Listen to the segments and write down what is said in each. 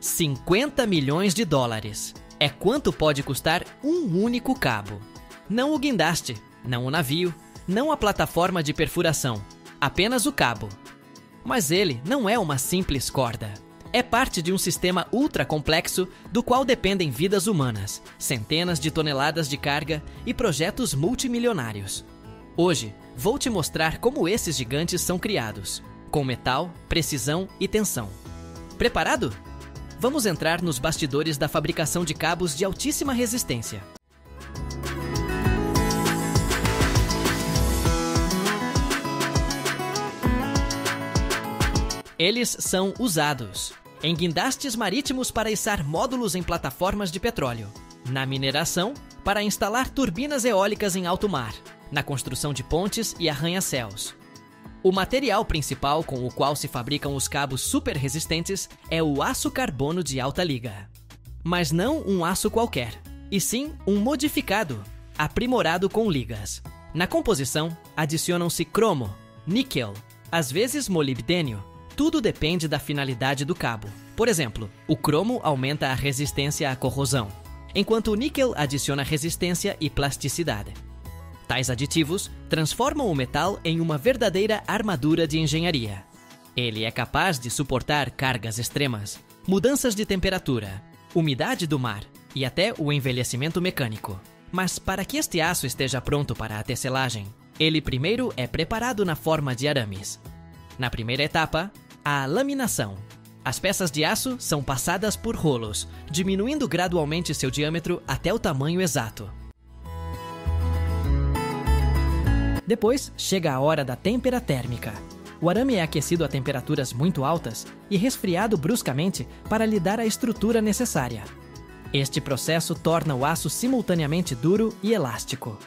50 milhões de dólares. É quanto pode custar um único cabo. Não o guindaste, não o navio, não a plataforma de perfuração, apenas o cabo. Mas ele não é uma simples corda. É parte de um sistema ultra complexo do qual dependem vidas humanas, centenas de toneladas de carga e projetos multimilionários. Hoje, vou te mostrar como esses gigantes são criados, com metal, precisão e tensão. Preparado? Vamos entrar nos bastidores da fabricação de cabos de altíssima resistência. Eles são usados em guindastes marítimos para içar módulos em plataformas de petróleo, na mineração para instalar turbinas eólicas em alto mar, na construção de pontes e arranha-céus. O material principal com o qual se fabricam os cabos super resistentes é o aço carbono de alta liga. Mas não um aço qualquer, e sim um modificado, aprimorado com ligas. Na composição, adicionam-se cromo, níquel, às vezes molibdênio. Tudo depende da finalidade do cabo. Por exemplo, o cromo aumenta a resistência à corrosão, enquanto o níquel adiciona resistência e plasticidade. Tais aditivos transformam o metal em uma verdadeira armadura de engenharia. Ele é capaz de suportar cargas extremas, mudanças de temperatura, umidade do mar e até o envelhecimento mecânico. Mas para que este aço esteja pronto para a tecelagem, ele primeiro é preparado na forma de arames. Na primeira etapa, a laminação. As peças de aço são passadas por rolos, diminuindo gradualmente seu diâmetro até o tamanho exato. Depois, chega a hora da têmpera térmica. O arame é aquecido a temperaturas muito altas e resfriado bruscamente para lhe dar a estrutura necessária. Este processo torna o aço simultaneamente duro e elástico.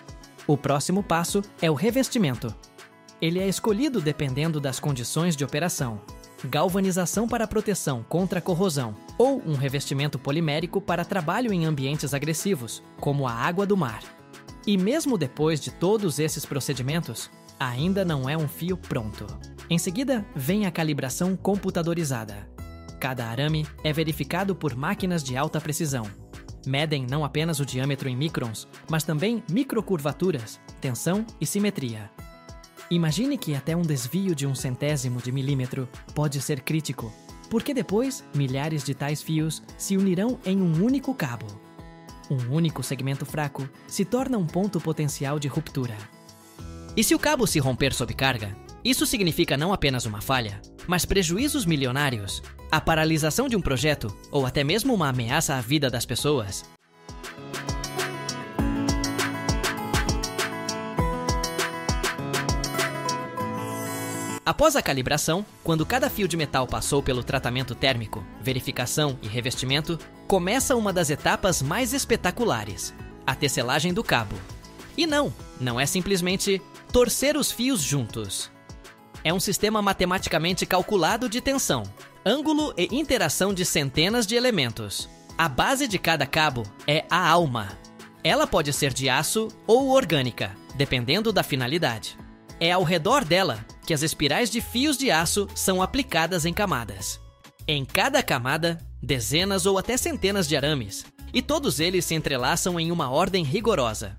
O próximo passo é o revestimento. Ele é escolhido dependendo das condições de operação. Galvanização para proteção contra a corrosão ou um revestimento polimérico para trabalho em ambientes agressivos, como a água do mar. E mesmo depois de todos esses procedimentos, ainda não é um fio pronto. Em seguida, vem a calibração computadorizada. Cada arame é verificado por máquinas de alta precisão. Medem não apenas o diâmetro em microns, mas também microcurvaturas, tensão e simetria. Imagine que até um desvio de 1/100º de milímetro pode ser crítico, porque depois milhares de tais fios se unirão em um único cabo. Um único segmento fraco se torna um ponto potencial de ruptura. E se o cabo se romper sob carga, isso significa não apenas uma falha, mas prejuízos milionários, a paralisação de um projeto ou até mesmo uma ameaça à vida das pessoas. Após a calibração, quando cada fio de metal passou pelo tratamento térmico, verificação e revestimento, começa uma das etapas mais espetaculares, a tecelagem do cabo. E não é simplesmente torcer os fios juntos. É um sistema matematicamente calculado de tensão, ângulo e interação de centenas de elementos. A base de cada cabo é a alma. Ela pode ser de aço ou orgânica, dependendo da finalidade. É ao redor dela que as espirais de fios de aço são aplicadas em camadas. Em cada camada, dezenas ou até centenas de arames, e todos eles se entrelaçam em uma ordem rigorosa.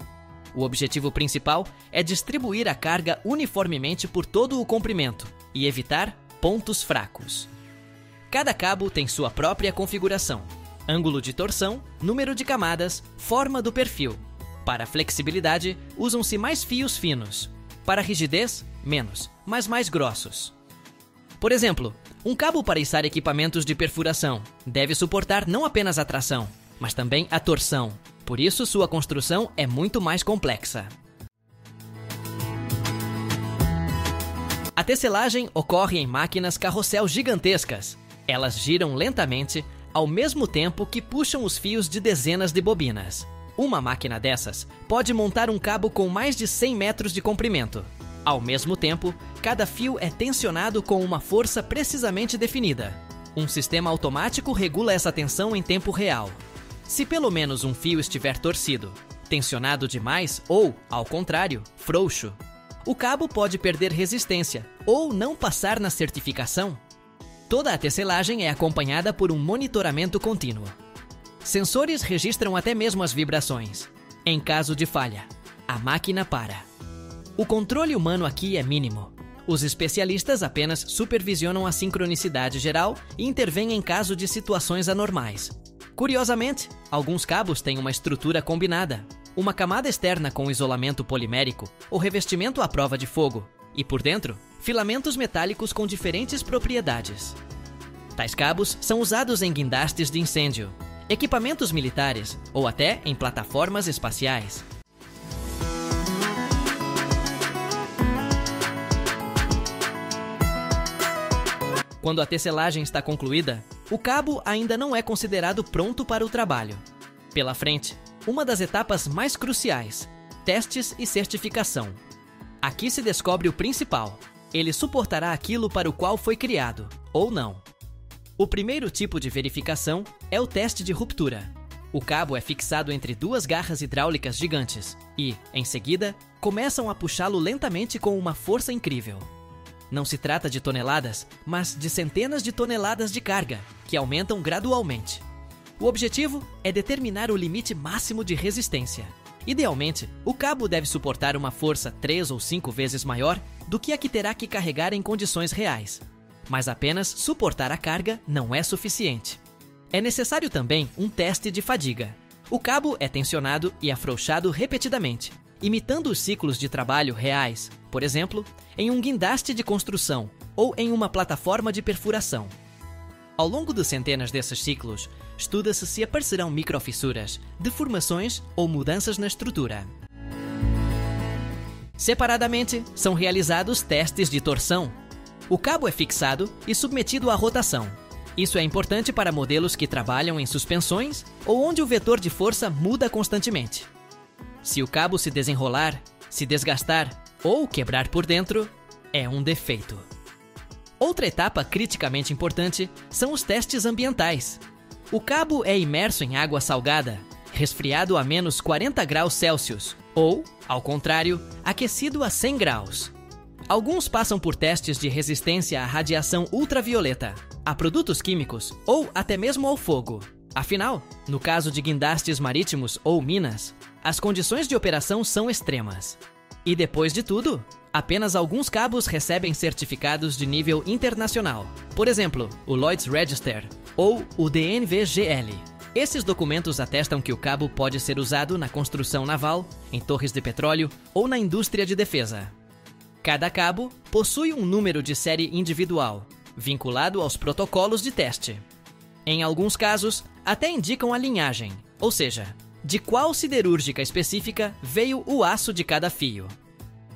O objetivo principal é distribuir a carga uniformemente por todo o comprimento e evitar pontos fracos. Cada cabo tem sua própria configuração: ângulo de torção, número de camadas, forma do perfil. Para flexibilidade, usam-se mais fios finos. Para rigidez, menos, mas mais grossos. Por exemplo, um cabo para içar equipamentos de perfuração deve suportar não apenas a tração, mas também a torção. Por isso, sua construção é muito mais complexa. A tecelagem ocorre em máquinas carrossel gigantescas. Elas giram lentamente, ao mesmo tempo que puxam os fios de dezenas de bobinas. Uma máquina dessas pode montar um cabo com mais de 100 metros de comprimento. Ao mesmo tempo, cada fio é tensionado com uma força precisamente definida. Um sistema automático regula essa tensão em tempo real. Se pelo menos um fio estiver torcido, tensionado demais ou, ao contrário, frouxo, o cabo pode perder resistência ou não passar na certificação. Toda a tecelagem é acompanhada por um monitoramento contínuo. Sensores registram até mesmo as vibrações. Em caso de falha, a máquina para. O controle humano aqui é mínimo. Os especialistas apenas supervisionam a sincronicidade geral e intervêm em caso de situações anormais. Curiosamente, alguns cabos têm uma estrutura combinada, uma camada externa com isolamento polimérico ou revestimento à prova de fogo, e por dentro, filamentos metálicos com diferentes propriedades. Tais cabos são usados em guindastes de incêndio, equipamentos militares ou até em plataformas espaciais. Quando a tecelagem está concluída, o cabo ainda não é considerado pronto para o trabalho. Pela frente, uma das etapas mais cruciais: testes e certificação. Aqui se descobre o principal: ele suportará aquilo para o qual foi criado, ou não. O primeiro tipo de verificação é o teste de ruptura. O cabo é fixado entre duas garras hidráulicas gigantes e, em seguida, começam a puxá-lo lentamente com uma força incrível. Não se trata de toneladas, mas de centenas de toneladas de carga, que aumentam gradualmente. O objetivo é determinar o limite máximo de resistência. Idealmente, o cabo deve suportar uma força 3 ou 5 vezes maior do que a que terá que carregar em condições reais. Mas apenas suportar a carga não é suficiente. É necessário também um teste de fadiga. O cabo é tensionado e afrouxado repetidamente, imitando os ciclos de trabalho reais, por exemplo, em um guindaste de construção ou em uma plataforma de perfuração. Ao longo de centenas desses ciclos, estuda-se se aparecerão microfissuras, deformações ou mudanças na estrutura. Separadamente, são realizados testes de torção. O cabo é fixado e submetido à rotação. Isso é importante para modelos que trabalham em suspensões ou onde o vetor de força muda constantemente. Se o cabo se desenrolar, se desgastar ou quebrar por dentro, é um defeito. Outra etapa criticamente importante são os testes ambientais. O cabo é imerso em água salgada, resfriado a menos 40 graus Celsius, ou, ao contrário, aquecido a 100 graus. Alguns passam por testes de resistência à radiação ultravioleta, a produtos químicos ou até mesmo ao fogo. Afinal, no caso de guindastes marítimos ou minas, as condições de operação são extremas. E depois de tudo, apenas alguns cabos recebem certificados de nível internacional. Por exemplo, o Lloyd's Register ou o DNVGL. Esses documentos atestam que o cabo pode ser usado na construção naval, em torres de petróleo ou na indústria de defesa. Cada cabo possui um número de série individual, vinculado aos protocolos de teste. Em alguns casos, até indicam a linhagem, ou seja, de qual siderúrgica específica veio o aço de cada fio.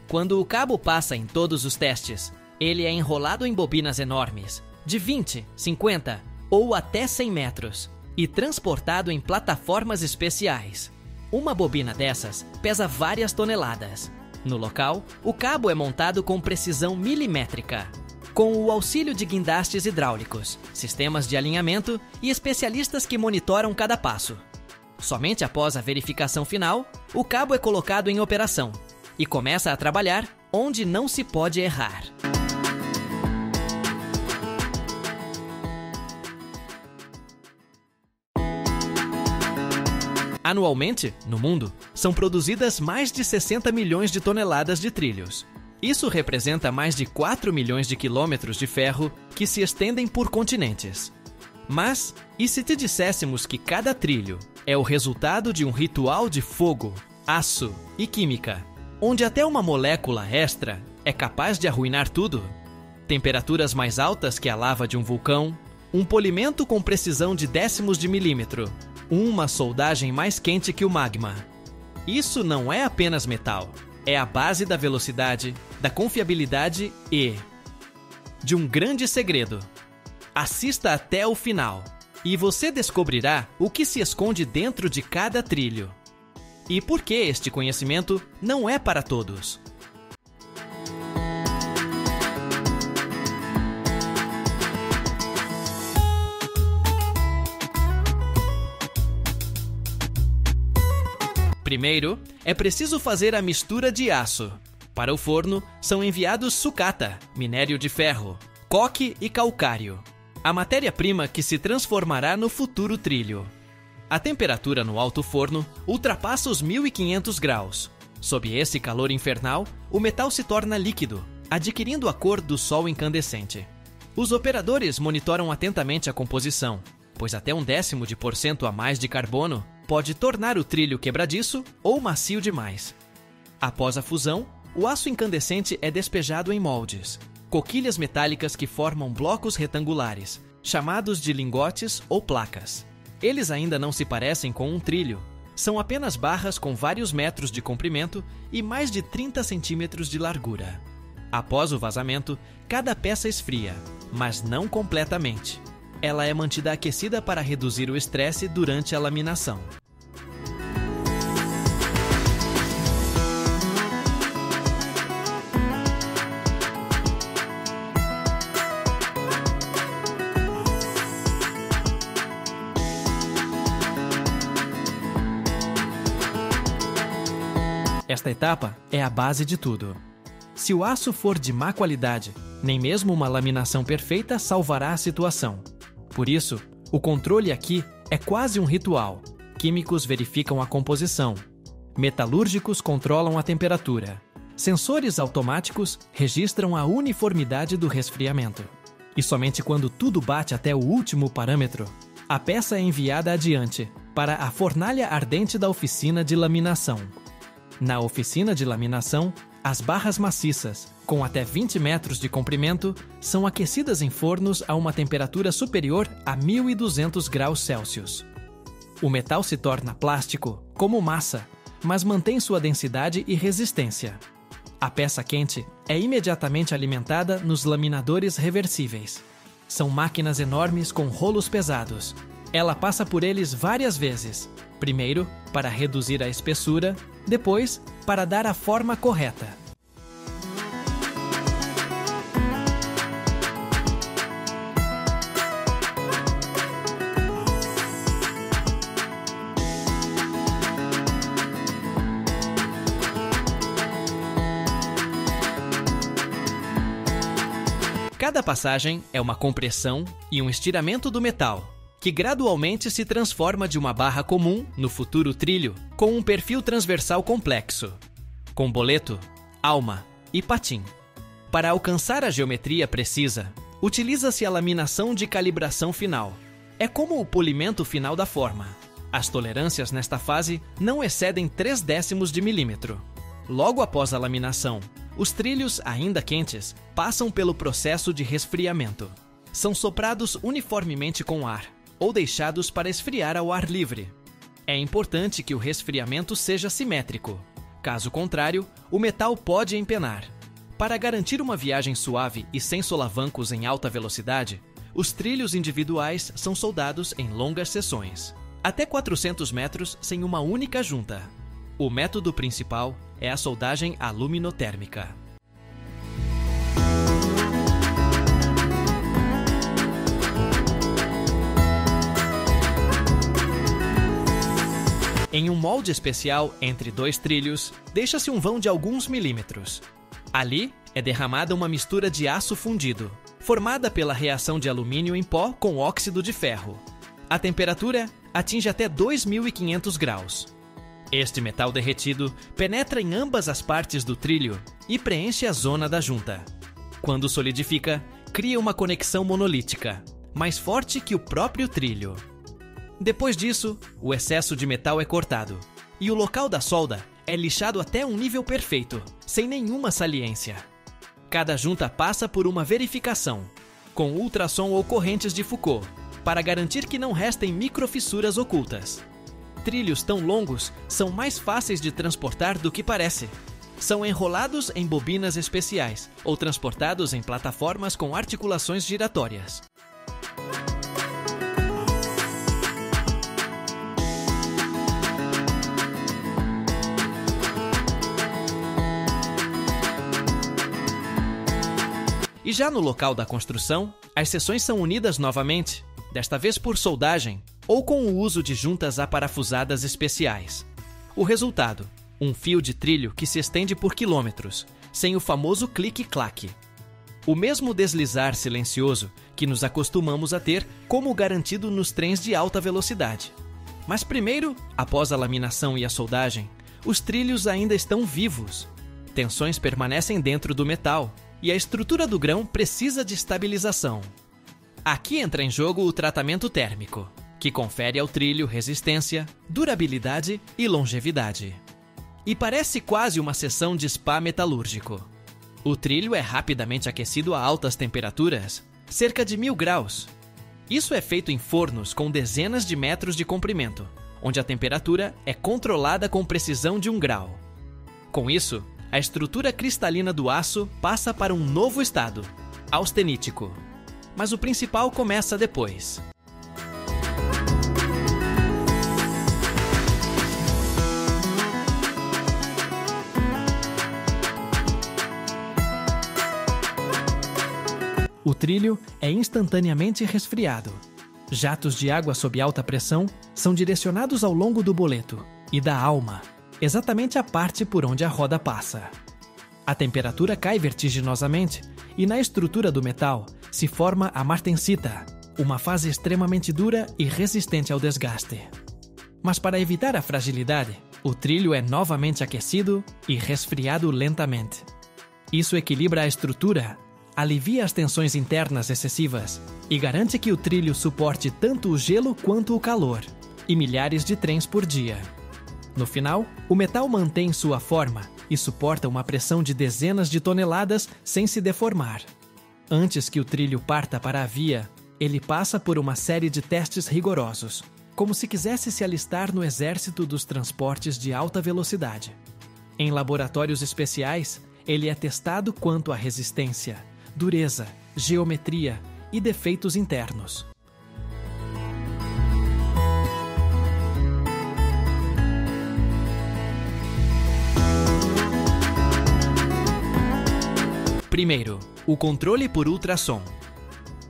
Quando o cabo passa em todos os testes, ele é enrolado em bobinas enormes, de 20, 50 ou até 100 metros, e transportado em plataformas especiais. Uma bobina dessas pesa várias toneladas. No local, o cabo é montado com precisão milimétrica, com o auxílio de guindastes hidráulicos, sistemas de alinhamento e especialistas que monitoram cada passo. Somente após a verificação final, o cabo é colocado em operação e começa a trabalhar onde não se pode errar. Anualmente, no mundo, são produzidas mais de 60 milhões de toneladas de trilhos. Isso representa mais de 4 milhões de quilômetros de ferro que se estendem por continentes. Mas, e se te disséssemos que cada trilho é o resultado de um ritual de fogo, aço e química, onde até uma molécula extra é capaz de arruinar tudo? Temperaturas mais altas que a lava de um vulcão, um polimento com precisão de décimos de milímetro, uma soldagem mais quente que o magma. Isso não é apenas metal, é a base da velocidade, da confiabilidade e de um grande segredo. Assista até o final e você descobrirá o que se esconde dentro de cada trilho. E por que este conhecimento não é para todos. Primeiro, é preciso fazer a mistura de aço. Para o forno, são enviados sucata, minério de ferro, coque e calcário. a matéria-prima que se transformará no futuro trilho. A temperatura no alto forno ultrapassa os 1500 graus. Sob esse calor infernal, o metal se torna líquido, adquirindo a cor do sol incandescente. Os operadores monitoram atentamente a composição, pois até 0,1% a mais de carbono pode tornar o trilho quebradiço ou macio demais. Após a fusão, o aço incandescente é despejado em moldes, coquilhas metálicas que formam blocos retangulares, chamados de lingotes ou placas. Eles ainda não se parecem com um trilho. São apenas barras com vários metros de comprimento e mais de 30 centímetros de largura. Após o vazamento, cada peça esfria, mas não completamente. Ela é mantida aquecida para reduzir o estresse durante a laminação. Esta etapa é a base de tudo. Se o aço for de má qualidade, nem mesmo uma laminação perfeita salvará a situação. Por isso, o controle aqui é quase um ritual. Químicos verificam a composição. Metalúrgicos controlam a temperatura. Sensores automáticos registram a uniformidade do resfriamento. E somente quando tudo bate até o último parâmetro, a peça é enviada adiante para a fornalha ardente da oficina de laminação. Na oficina de laminação, as barras maciças, com até 20 metros de comprimento, são aquecidas em fornos a uma temperatura superior a 1200 graus Celsius. O metal se torna plástico, como massa, mas mantém sua densidade e resistência. A peça quente é imediatamente alimentada nos laminadores reversíveis. São máquinas enormes com rolos pesados. Ela passa por eles várias vezes. Primeiro, para reduzir a espessura, depois, para dar a forma correta. Cada passagem é uma compressão e um estiramento do metal, que gradualmente se transforma de uma barra comum, no futuro trilho, com um perfil transversal complexo, com boleto, alma e patim. Para alcançar a geometria precisa, utiliza-se a laminação de calibração final. É como o polimento final da forma. As tolerâncias nesta fase não excedem 0,3 de milímetro. Logo após a laminação, os trilhos, ainda quentes, passam pelo processo de resfriamento. São soprados uniformemente com ar, ou deixados para esfriar ao ar livre. É importante que o resfriamento seja simétrico. Caso contrário, o metal pode empenar. Para garantir uma viagem suave e sem solavancos em alta velocidade, os trilhos individuais são soldados em longas seções, até 400 metros sem uma única junta. O método principal é a soldagem aluminotérmica. Em um molde especial entre dois trilhos, deixa-se um vão de alguns milímetros. Ali é derramada uma mistura de aço fundido, formada pela reação de alumínio em pó com óxido de ferro. A temperatura atinge até 2500 graus. Este metal derretido penetra em ambas as partes do trilho e preenche a zona da junta. Quando solidifica, cria uma conexão monolítica, mais forte que o próprio trilho. Depois disso, o excesso de metal é cortado, e o local da solda é lixado até um nível perfeito, sem nenhuma saliência. Cada junta passa por uma verificação, com ultrassom ou correntes de Foucault, para garantir que não restem microfissuras ocultas. Trilhos tão longos são mais fáceis de transportar do que parece. São enrolados em bobinas especiais ou transportados em plataformas com articulações giratórias. E já no local da construção, as seções são unidas novamente, desta vez por soldagem ou com o uso de juntas aparafusadas especiais. O resultado: um fio de trilho que se estende por quilômetros, sem o famoso clique-claque. O mesmo deslizar silencioso que nos acostumamos a ter como garantido nos trens de alta velocidade. Mas primeiro, após a laminação e a soldagem, os trilhos ainda estão vivos. Tensões permanecem dentro do metal e a estrutura do grão precisa de estabilização. Aqui entra em jogo o tratamento térmico, que confere ao trilho resistência, durabilidade e longevidade. E parece quase uma sessão de spa metalúrgico. O trilho é rapidamente aquecido a altas temperaturas, cerca de 1000 graus. Isso é feito em fornos com dezenas de metros de comprimento, onde a temperatura é controlada com precisão de 1 grau. Com isso, a estrutura cristalina do aço passa para um novo estado, austenítico. Mas o principal começa depois. O trilho é instantaneamente resfriado. Jatos de água sob alta pressão são direcionados ao longo do boleto e da alma, exatamente a parte por onde a roda passa. A temperatura cai vertiginosamente e na estrutura do metal se forma a martensita, uma fase extremamente dura e resistente ao desgaste. Mas para evitar a fragilidade, o trilho é novamente aquecido e resfriado lentamente. Isso equilibra a estrutura, alivia as tensões internas excessivas e garante que o trilho suporte tanto o gelo quanto o calor, e milhares de trens por dia. No final, o metal mantém sua forma e suporta uma pressão de dezenas de toneladas sem se deformar. Antes que o trilho parta para a via, ele passa por uma série de testes rigorosos, como se quisesse se alistar no exército dos transportes de alta velocidade. Em laboratórios especiais, ele é testado quanto à resistência, dureza, geometria e defeitos internos. Primeiro, o controle por ultrassom.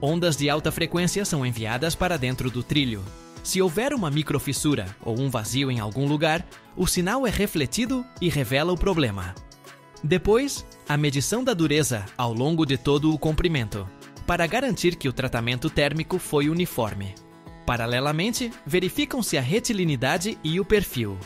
Ondas de alta frequência são enviadas para dentro do trilho. Se houver uma microfissura ou um vazio em algum lugar, o sinal é refletido e revela o problema. Depois, a medição da dureza ao longo de todo o comprimento, para garantir que o tratamento térmico foi uniforme. Paralelamente, verificam-se a retilinidade e o perfil.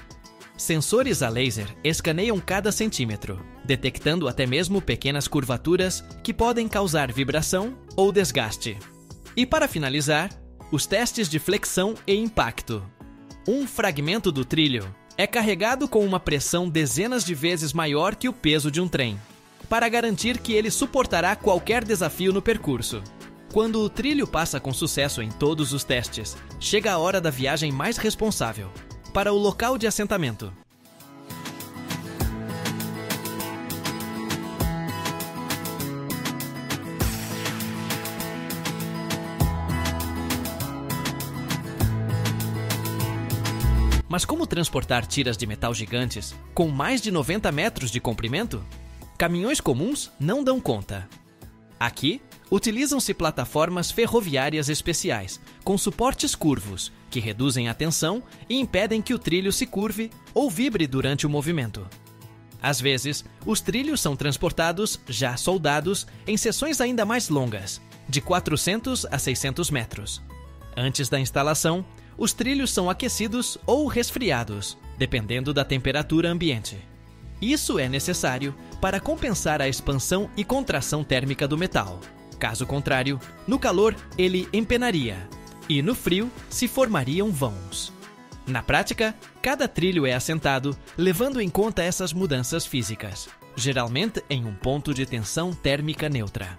Sensores a laser escaneiam cada centímetro, detectando até mesmo pequenas curvaturas que podem causar vibração ou desgaste. E para finalizar, os testes de flexão e impacto. Um fragmento do trilho é carregado com uma pressão dezenas de vezes maior que o peso de um trem, para garantir que ele suportará qualquer desafio no percurso. Quando o trilho passa com sucesso em todos os testes, chega a hora da viagem mais responsável, para o local de assentamento. Mas como transportar tiras de metal gigantes com mais de 90 metros de comprimento? Caminhões comuns não dão conta. Aqui, utilizam-se plataformas ferroviárias especiais, com suportes curvos, que reduzem a tensão e impedem que o trilho se curve ou vibre durante o movimento. Às vezes, os trilhos são transportados já soldados em seções ainda mais longas, de 400 a 600 metros. Antes da instalação, os trilhos são aquecidos ou resfriados, dependendo da temperatura ambiente. Isso é necessário para compensar a expansão e contração térmica do metal. Caso contrário, no calor ele empenaria e no frio se formariam vãos. Na prática, cada trilho é assentado levando em conta essas mudanças físicas, geralmente em um ponto de tensão térmica neutra.